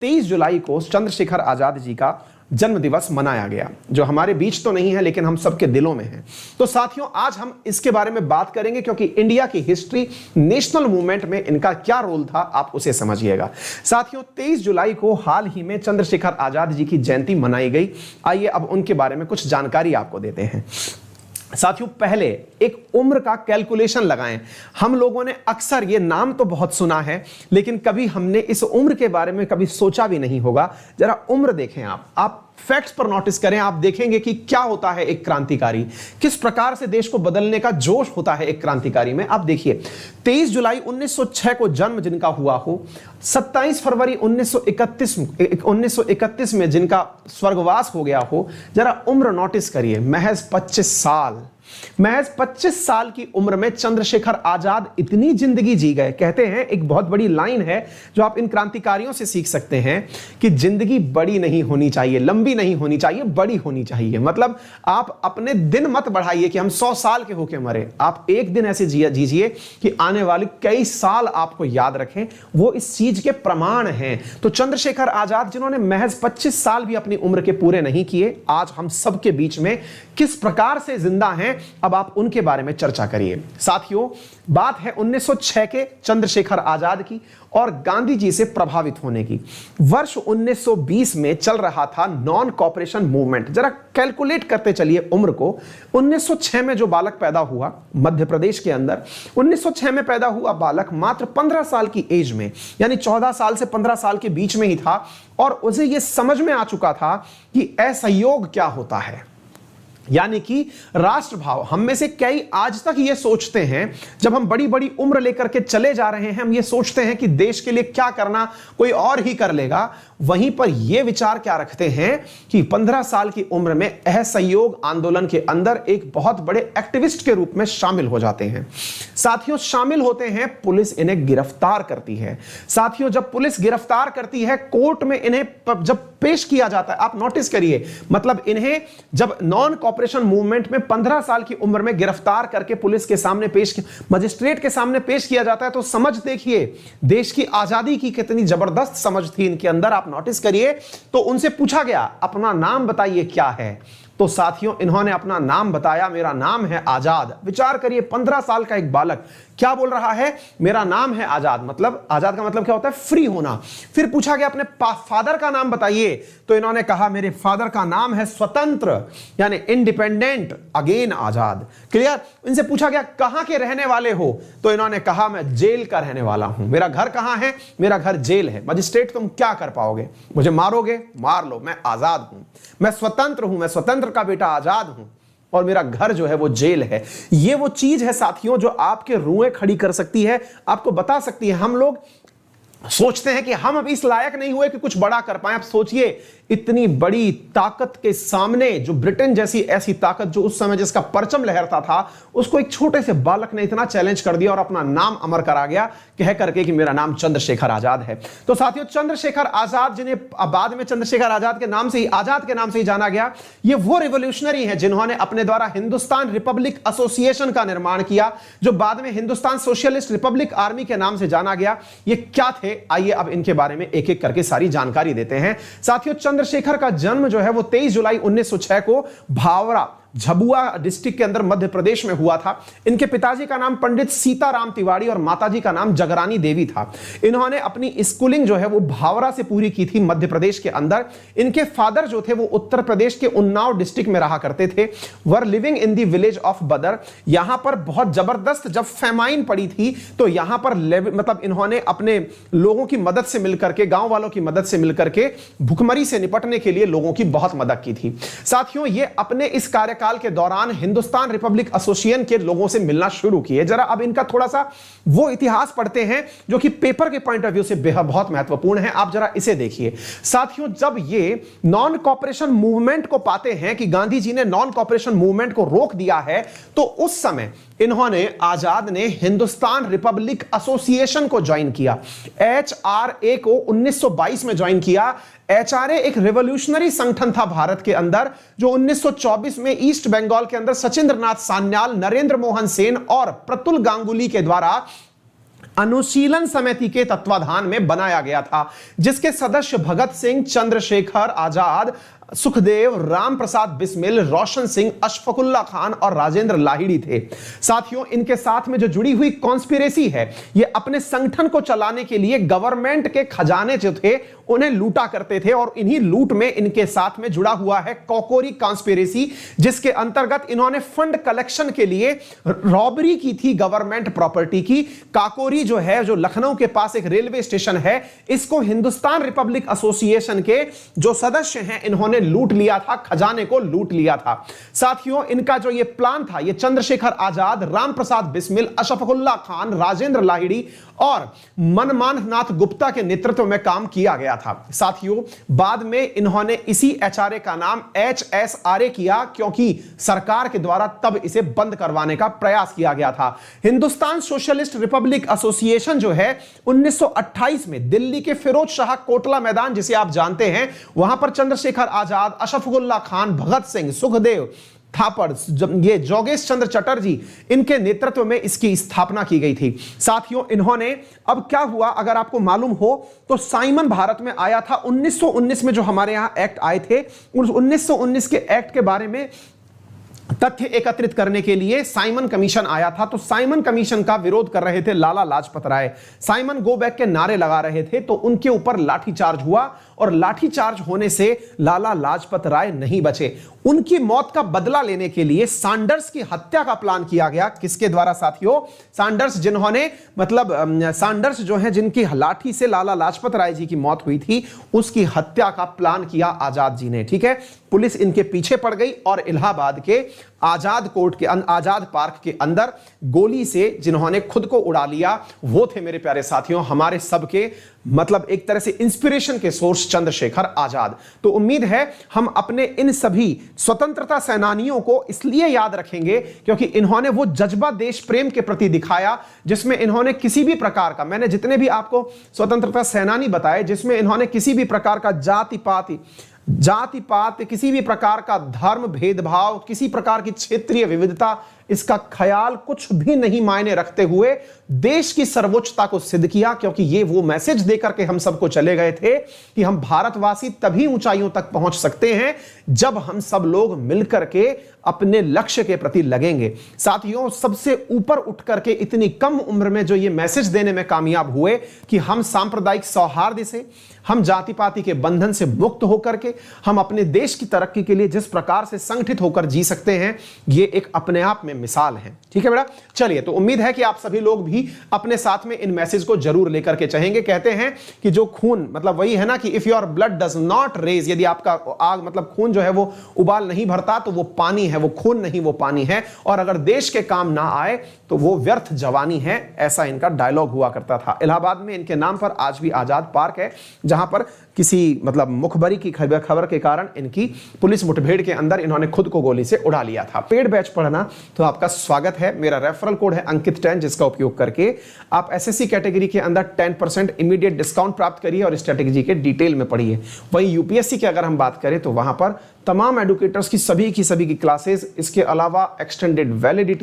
23 जुलाई को चंद्रशेखर आजाद जी का जन्म दिवस मनाया गया, जो हमारे बीच तो नहीं है लेकिन हम सबके दिलों में है। तो साथियों, आज हम इसके बारे में बात करेंगे क्योंकि इंडिया की हिस्ट्री, नेशनल मूवमेंट में इनका क्या रोल था, आप उसे समझिएगा। साथियों, 23 जुलाई को हाल ही में चंद्रशेखर आजाद जी की जयंती मनाई गई। आइए अब उनके बारे में कुछ जानकारी आपको देते हैं। साथियों, पहले एक उम्र का कैलकुलेशन लगाएं। हम लोगों ने अक्सर ये नाम तो बहुत सुना है, लेकिन कभी हमने इस उम्र के बारे में कभी सोचा भी नहीं होगा। जरा उम्र देखें, आप फैक्ट्स पर नोटिस करें, आप देखेंगे कि क्या होता है एक क्रांतिकारी, किस प्रकार से देश को बदलने का जोश होता है एक क्रांतिकारी में। आप देखिए, 23 जुलाई 1906 को जन्म जिनका हुआ हो, 27 फरवरी 1931 में जिनका स्वर्गवास हो गया हो, जरा उम्र नोटिस करिए, महज 25 साल। महज 25 साल की उम्र में चंद्रशेखर आजाद इतनी जिंदगी जी गए। कहते हैं, एक बहुत बड़ी लाइन है जो आप इन क्रांतिकारियों से सीख सकते हैं कि जिंदगी बड़ी नहीं होनी चाहिए, लंबी नहीं होनी चाहिए, बड़ी होनी चाहिए। मतलब आप अपने दिन मत बढ़ाइए कि हम 100 साल के होके मरे, आप एक दिन ऐसे जीजिए कि आने वाले कई साल आपको याद रखें। वो इस चीज के प्रमाण हैं। तो चंद्रशेखर आजाद, जिन्होंने महज 25 साल भी अपनी उम्र के पूरे नहीं किए, आज हम सबके बीच में किस प्रकार से जिंदा हैं, अब आप उनके बारे में चर्चा करिए। साथियों, बात है 1906 के चंद्रशेखर आजाद की और गांधी जी से प्रभावित होने की। वर्ष 1920 में चल रहा था नॉन कॉपरेशन मूवमेंट। जरा कैलकुलेट करते चलिए उम्र को। 1906 में जो बालक पैदा हुआ मध्य प्रदेश के अंदर, 1906 में पैदा हुआ बालक मात्र 15 साल की एज में, यानी 14 साल से 15 साल के बीच में ही था, और उसे यह समझ में आ चुका था कि असहयोग क्या होता है, यानी कि राष्ट्रभाव। हम में से कई आज तक ये सोचते हैं, जब हम बड़ी बड़ी उम्र लेकर के चले जा रहे हैं, हम ये सोचते हैं कि देश के लिए क्या करना कोई और ही कर लेगा। वहीं पर ये विचार क्या रखते हैं कि 15 साल की उम्र में असहयोग आंदोलन के अंदर एक बहुत बड़े एक्टिविस्ट के रूप में शामिल हो जाते हैं। साथियों, शामिल होते हैं, पुलिस इन्हें गिरफ्तार करती है। साथियों, जब पुलिस गिरफ्तार करती है, कोर्ट में इन्हें जब पेश किया जाता है, आप नोटिस करिए, मतलब इन्हें जब नॉन कॉपरेशन मूवमेंट में 15 साल की उम्र में गिरफ्तार करके पुलिस के सामने मजिस्ट्रेट के सामने पेश किया जाता है, तो समझ देखिए देश की आजादी की कितनी जबरदस्त समझ थी इनके अंदर। आप नोटिस करिए, तो उनसे पूछा गया, अपना नाम बताइए क्या है। तो साथियों, इन्होंने अपना नाम बताया, मेरा नाम है आजाद। विचार करिए, 15 साल का एक बालक क्या बोल रहा है, मेरा नाम है आजाद। मतलब आजाद का मतलब क्या होता है, फ्री होना। फिर पूछा गया, अपने फादर का नाम बताइए, तो इन्होंने कहा, मेरे फादर का नाम है स्वतंत्र, यानी इंडिपेंडेंट अगेन आजाद। क्लियर। इनसे पूछा गया, कहां के रहने वाले हो, तो इन्होंने कहा, मैं जेल का रहने वाला हूं। मेरा घर कहां है, मेरा घर जेल है। मजिस्ट्रेट, तुम क्या कर पाओगे, मुझे मारोगे, मार लो, मैं आजाद हूं, मैं स्वतंत्र हूं, मैं स्वतंत्र का बेटा आजाद हूं, और मेरा घर जो है वो जेल है। ये वो चीज है साथियों जो आपके रुएं खड़ी कर सकती है, आपको बता सकती है। हम लोग सोचते हैं कि हम अभी इस लायक नहीं हुए कि कुछ बड़ा कर पाए। आप सोचिए, इतनी बड़ी ताकत के सामने, जो ब्रिटेन जैसी ऐसी ताकत जो उस समय जिसका परचम लहरता था, उसको एक छोटे से बालक ने इतना चैलेंज कर दिया और अपना नाम अमर करा गया, कह करके कि मेरा नाम चंद्रशेखर आजाद है। तो साथियों, चंद्रशेखर आजाद, जिन्हें बाद में चंद्रशेखर आजाद के नाम से ही, आजाद के नाम से ही जाना गया, ये वो रिवोल्यूशनरी हैं जिन्होंने अपने द्वारा हिंदुस्तान रिपब्लिक एसोसिएशन का निर्माण किया, जो बाद में हिंदुस्तान सोशलिस्ट रिपब्लिक आर्मी के नाम से जाना गया। ये क्या थे, आइए अब इनके बारे में एक एक करके सारी जानकारी देते हैं। साथियों, चंद्रशेखर का जन्म जो है वो 23 जुलाई 1906 को भावरा, झबुआ डिस्ट्रिक्ट के अंदर मध्य प्रदेश में हुआ था। इनके पिताजी का नाम पंडित सीताराम तिवारी और माताजी का नाम जगरानी देवी था। इन्होंने अपनी स्कूलिंग जो है वो भावरा से पूरी की थी, मध्य प्रदेश के अंदर। इनके फादर जो थे वो उत्तर प्रदेश के उन्नाव डिस्ट्रिक्ट में रहा करते थे। Were living in the village of बदर। यहां पर बहुत जबरदस्त जब फेमाइन पड़ी थी, तो यहां पर मतलब इन्होंने अपने लोगों की मदद से मिलकर के, गांव वालों की मदद से मिलकर के भुखमरी से निपटने के लिए लोगों की बहुत मदद की थी। साथियों, ये अपने इस कार्य काल के दौरान हिंदुस्तान रिपब्लिक एसोसिएशन के लोगों से मिलना शुरू किए। जरा अब इनका थोड़ा सा वो इतिहास पढ़ते हैं जो कि पेपर के पॉइंट ऑफ व्यू से बेहद बहुत महत्वपूर्ण है। आप जरा इसे देखिए। साथियों, जब ये नॉन कॉपरेशन मूवमेंट को पाते हैं कि गांधी जी ने नॉन कॉपरेशन मूवमेंट को रोक दिया है, तो उस समय इन्होंने, आजाद ने, हिंदुस्तान रिपब्लिक एसोसिएशन को ज्वाइन किया। HRA को 1922 में ज्वाइन किया। HRA एक रिवोल्यूशनरी संगठन था भारत के अंदर, जो 1924 में ईस्ट बंगाल के अंदर सचिंद्र नाथ सान्याल, नरेंद्र मोहन सेन और प्रतुल गांगुली के द्वारा अनुशीलन समिति के तत्वाधान में बनाया गया था, जिसके सदस्य भगत सिंह, चंद्रशेखर आजाद, सुखदेव, राम प्रसाद बिस्मिल, रोशन सिंह, अशफाकुल्ला खान और राजेंद्र लाहिड़ी थे। साथियों, इनके साथ में जो जुड़ी हुई कॉन्स्पिरेसी है, ये अपने संगठन को चलाने के लिए गवर्नमेंट के खजाने जो थे उन्हें लूटा करते थे, और इन्हीं लूट में इनके साथ में जुड़ा हुआ है कॉकोरी कॉन्स्पिरेसी, जिसके अंतर्गत इन्होंने फंड कलेक्शन के लिए रॉबरी की थी गवर्नमेंट प्रॉपर्टी की। काकोरी जो है, जो लखनऊ के पास एक रेलवे स्टेशन है, इसको हिंदुस्तान रिपब्लिक एसोसिएशन के जो सदस्य हैं इन्होंने लूट लिया था, खजाने को लूट लिया था। साथियों, इनका जो ये प्लान था, ये चंद्रशेखर आजाद, राम प्रसाद बिस्मिल, अशफाकुल्ला खान, राजेंद्र लाहिड़ी और मनमान नाथ गुप्ता के नेतृत्व में काम किया गया था। साथियों, बाद में इन्होंने इसी एचआरए का नाम एचएसआरए किया, क्योंकि सरकार के द्वारा तब इसे बंद करवाने का प्रयास किया गया था। हिंदुस्तान सोशलिस्ट रिपब्लिक एसोसिएशन जो है 1928 में दिल्ली के फिरोज शाह कोटला मैदान, जिसे आप जानते हैं, वहां पर चंद्रशेखर आजाद, अशफाकुल्ला खान, भगत सिंह, सुखदेव थापड़, ये जोगेश चंद्र चटर्जी, इनके नेतृत्व में इसकी स्थापना की गई थी। साथियों, इन्होंने, अब क्या हुआ अगर आपको मालूम हो तो, साइमन भारत में आया था 1919 में, जो हमारे यहां एक्ट आए थे, उस 1919 के एक्ट के बारे में तथ्य एकत्रित करने के लिए साइमन कमीशन आया था। तो साइमन कमीशन का विरोध कर रहे थे Lala Lajpat Rai. Simon go back के नारे लगा रहे थे, तो उनके ऊपर लाठीचार्ज हुआ, और लाठीचार्ज होने से लाला लाजपत राय नहीं बचे। उनकी मौत का बदला लेने के लिए सैंडर्स की हत्या का प्लान किया गया। किसके द्वारा साथियों? सैंडर्स, जिन्होंने, मतलब सैंडर्स जो है, जिनकी लाठी से लाला लाजपत राय जी की मौत हुई थी, उसकी हत्या का प्लान किया आजाद जी ने। ठीक है, पुलिस इनके पीछे पड़ गई और इलाहाबाद के आजाद कोर्ट के आजाद पार्क के अंदर गोली से जिन्होंने खुद को उड़ा लिया, वो थे मेरे प्यारे साथियों हमारे सबके, मतलब एक तरह से इंस्पिरेशन के सोर्स चंद्रशेखर आजाद। तो उम्मीद है हम अपने इन सभी स्वतंत्रता सेनानियों को इसलिए याद रखेंगे क्योंकि इन्होंने वो जज्बा देश प्रेम के प्रति दिखाया जिसमें इन्होंने किसी भी प्रकार का, मैंने जितने भी आपको स्वतंत्रता सेनानी बताए, जिसमें इन्होंने किसी भी प्रकार का जाति पात, किसी भी प्रकार का धर्म भेदभाव, किसी प्रकार की क्षेत्रीय विविधता, इसका ख्याल कुछ भी नहीं मायने रखते हुए देश की सर्वोच्चता को सिद्ध किया। क्योंकि ये वो मैसेज देकर के हम सबको चले गए थे कि हम भारतवासी तभी ऊंचाइयों तक पहुंच सकते हैं जब हम सब लोग मिलकर के अपने लक्ष्य के प्रति लगेंगे। साथियों, सबसे ऊपर उठ करके इतनी कम उम्र में जो ये मैसेज देने में कामयाब हुए कि हम सांप्रदायिक सौहार्द से, हम जाति पाति के बंधन से मुक्त होकर के हम अपने देश की तरक्की के लिए जिस प्रकार से संगठित होकर जी सकते हैं, ये एक अपने आप में मिसाल है। ठीक है बेटा, चलिए, तो उम्मीद है कि आप सभी लोग भी अपने साथ में इन मैसेज को जरूर लेकर के चलेंगे। कहते हैं कि जो खून, मतलब वही है ना कि if your blood does not raise, यदि आपका आग, मतलब खून जो है वो उबाल नहीं भरता तो वो पानी है, वो खून नहीं, वो पानी है, और अगर देश के काम ना आए तो वो व्यर्थ जवानी है, ऐसा इनका डायलॉग हुआ करता था। इलाहाबाद में इनके नाम पर आज भी आजाद पार्क है, जहां पर किसी, मतलब मुखबरी की खबर के कारण इनकी पुलिस मुठभेड़ के अंदर इन्होंने खुद को गोली से उड़ा लिया था। पेड बैच पढ़ना तो आपका स्वागत है। मेरा रेफरल कोड है अंकित 10, जिसका उपयोग करके आप एसएससी कैटेगरी के अंदर 10% इमीडिएट डिस्काउंट प्राप्त करिए और स्ट्रेटेजी के डिटेल में पढ़िए। वहीं यूपीएससी की अगर हम बात करें तो वहां पर तमाम एडुकेटर्स की सभी की क्लासेस, इसके अलावा एक्सटेंडेड वैलिडिटी